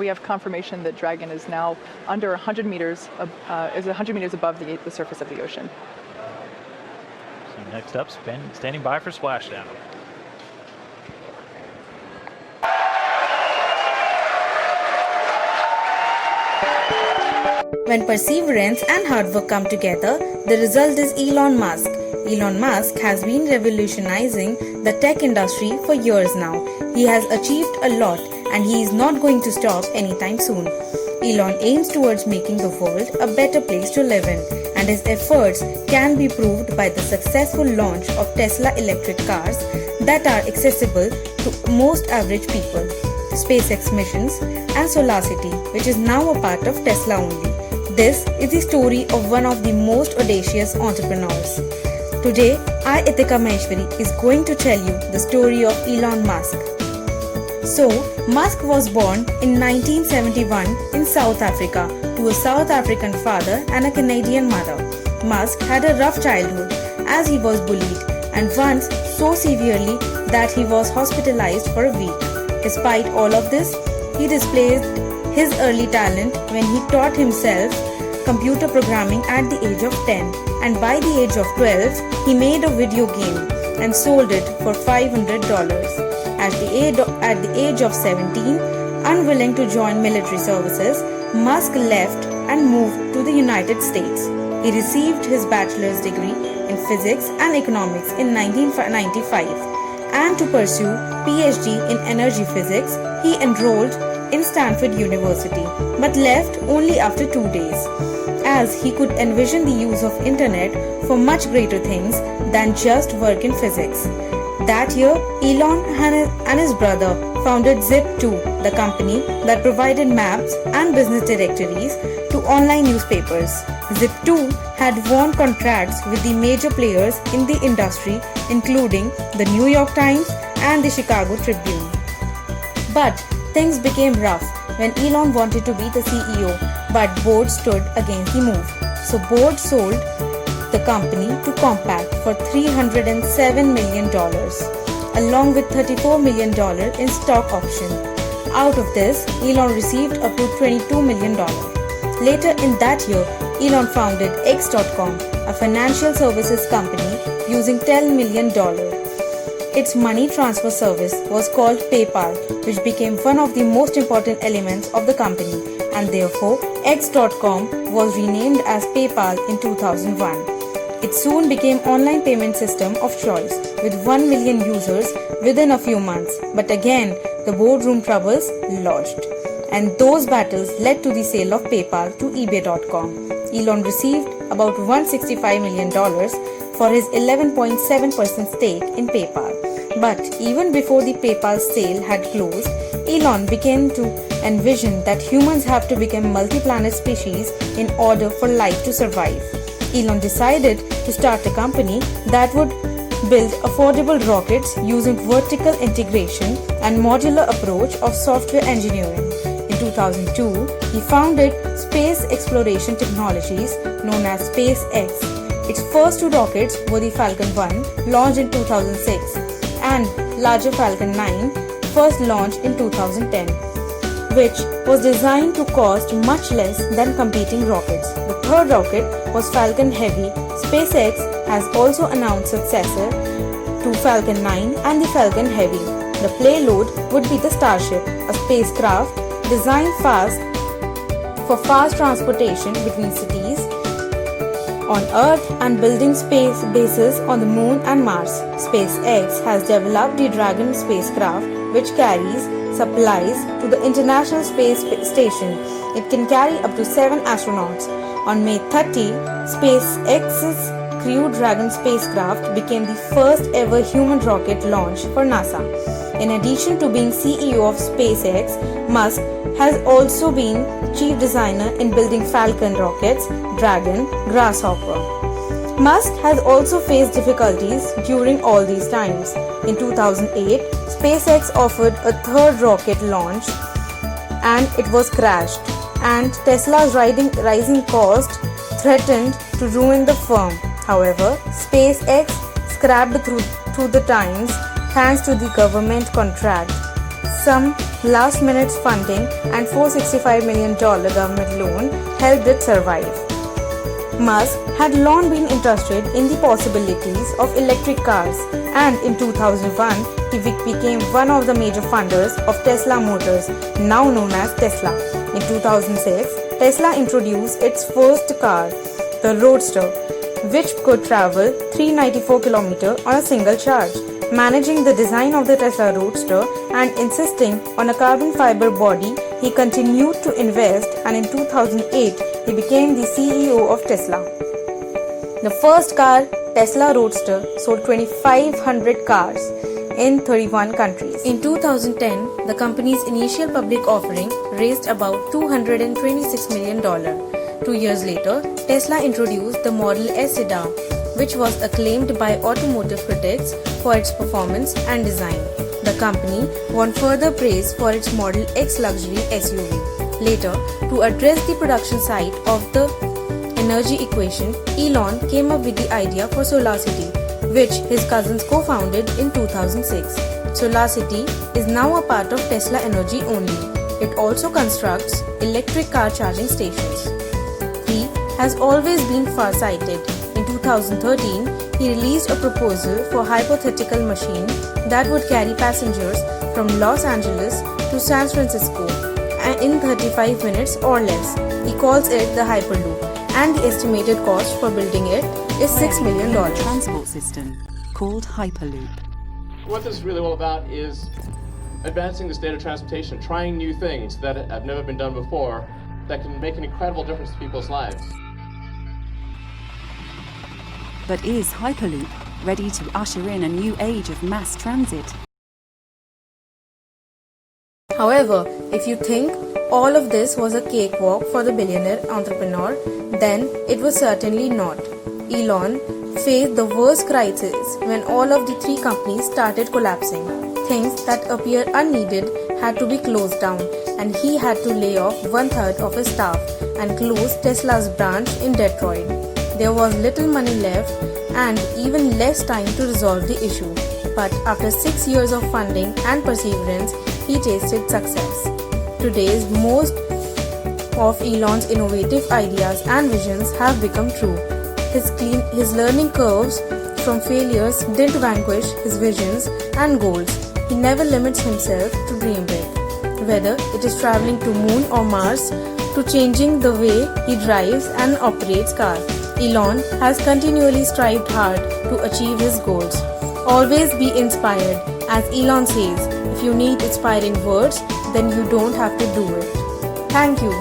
we have confirmation that Dragon is now under 100 meters, is 100 meters above the surface of the ocean. So next up, standing by for splashdown. When perseverance and hard work come together, the result is Elon Musk. Elon Musk has been revolutionizing the tech industry for years now. He has achieved a lot and he is not going to stop anytime soon. Elon aims towards making the world a better place to live in, and his efforts can be proved by the successful launch of Tesla electric cars that are accessible to most average people, SpaceX missions, and SolarCity, which is now a part of Tesla only. This is the story of one of the most audacious entrepreneurs. Today, I, Itika Maheshwari, is going to tell you the story of Elon Musk. So, Musk was born in 1971 in South Africa to a South African father and a Canadian mother. Musk had a rough childhood as he was bullied, and once so severely that he was hospitalized for a week. Despite all of this, he displayed his early talent when he taught himself computer programming at the age of 10, and by the age of 12 he made a video game and sold it for $500. At the age of 17, unwilling to join military services, Musk left and moved to the United States. He received his bachelor's degree in physics and economics in 1995, and to pursue PhD in energy physics, he enrolled in Stanford University, but left only after 2 days, as he could envision the use of internet for much greater things than just work in physics. That year, Elon and his brother founded Zip2, the company that provided maps and business directories to online newspapers. Zip2 had won contracts with the major players in the industry, including the New York Times and the Chicago Tribune. But things became rough when Elon wanted to be the CEO, but board stood against the move. So board sold the company to Compaq for $307 million, along with $34 million in stock option. Out of this, Elon received up to $22 million. Later in that year, Elon founded X.com, a financial services company, using $10 million. Its money transfer service was called PayPal, which became one of the most important elements of the company, and therefore X.com was renamed as PayPal in 2001. It soon became online payment system of choice with 1 million users within a few months. But again, the boardroom troubles lodged, and those battles led to the sale of PayPal to eBay.com. Elon received about $165 million for his 11.7% stake in PayPal. But even before the PayPal sale had closed, Elon began to envision that humans have to become multi-planet species in order for life to survive. Elon decided to start a company that would build affordable rockets using vertical integration and modular approach of software engineering. In 2002, he founded Space Exploration Technologies, known as SpaceX. Its first 2 rockets were the Falcon 1, launched in 2006, and larger Falcon 9, first launched in 2010, which was designed to cost much less than competing rockets. The third rocket was Falcon Heavy. SpaceX has also announced successor to Falcon 9 and the Falcon Heavy. The payload would be the Starship, a spacecraft designed for fast transportation between cities on Earth and building space bases on the Moon and Mars. SpaceX has developed the Dragon spacecraft, which carries supplies to the International Space Station. It can carry up to 7 astronauts. On May 30, SpaceX's Crew Dragon spacecraft became the first ever human rocket launch for NASA. In addition to being CEO of SpaceX, Musk has also been chief designer in building Falcon rockets, Dragon, Grasshopper. Musk has also faced difficulties during all these times. In 2008, SpaceX offered a third rocket launch and it was crashed, and Tesla's rising cost threatened to ruin the firm. However, SpaceX scrapped through the times thanks to the government contract, some last minute funding and $465 million government loan helped it survive. Musk had long been interested in the possibilities of electric cars, and in 2001 he became one of the major funders of Tesla Motors, now known as Tesla. In 2006, Tesla introduced its first car, the Roadster, which could travel 394 km on a single charge. Managing the design of the Tesla Roadster and insisting on a carbon fiber body, he continued to invest, and in 2008 he became the CEO of Tesla. The first car, Tesla Roadster, sold 2,500 cars in 31 countries. In 2010, the company's initial public offering raised about $226 million. 2 years later, Tesla introduced the Model S sedan, which was acclaimed by automotive critics for its performance and design. The company won further praise for its Model X luxury SUV. Later, to address the production side of the energy equation, Elon came up with the idea for SolarCity, which his cousins co-founded in 2006. SolarCity is now a part of Tesla Energy only. It also constructs electric car charging stations. He has always been far-sighted. In 2013, he released a proposal for a hypothetical machine that would carry passengers from Los Angeles to San Francisco in 35 minutes or less. He calls it the Hyperloop, and the estimated cost for building it is $6 million. Transport system called Hyperloop. What this is really all about is advancing the state of transportation, trying new things that have never been done before that can make an incredible difference to people's lives. But is Hyperloop ready to usher in a new age of mass transit? However, if you think all of this was a cakewalk for the billionaire entrepreneur, then it was certainly not. Elon faced the worst crisis when all of the three companies started collapsing. Things that appear unneeded had to be closed down, and he had to lay off 1/3 of his staff and close Tesla's branch in Detroit. There was little money left and even less time to resolve the issue. But after 6 years of funding and perseverance, he tasted success. Today's most of Elon's innovative ideas and visions have become true. His learning curves from failures didn't vanquish his visions and goals. He never limits himself to dream big. Whether it is traveling to Moon or Mars, to changing the way he drives and operates cars, Elon has continually strived hard to achieve his goals. Always be inspired. As Elon says, if you need inspiring words, then you don't have to do it. Thank you.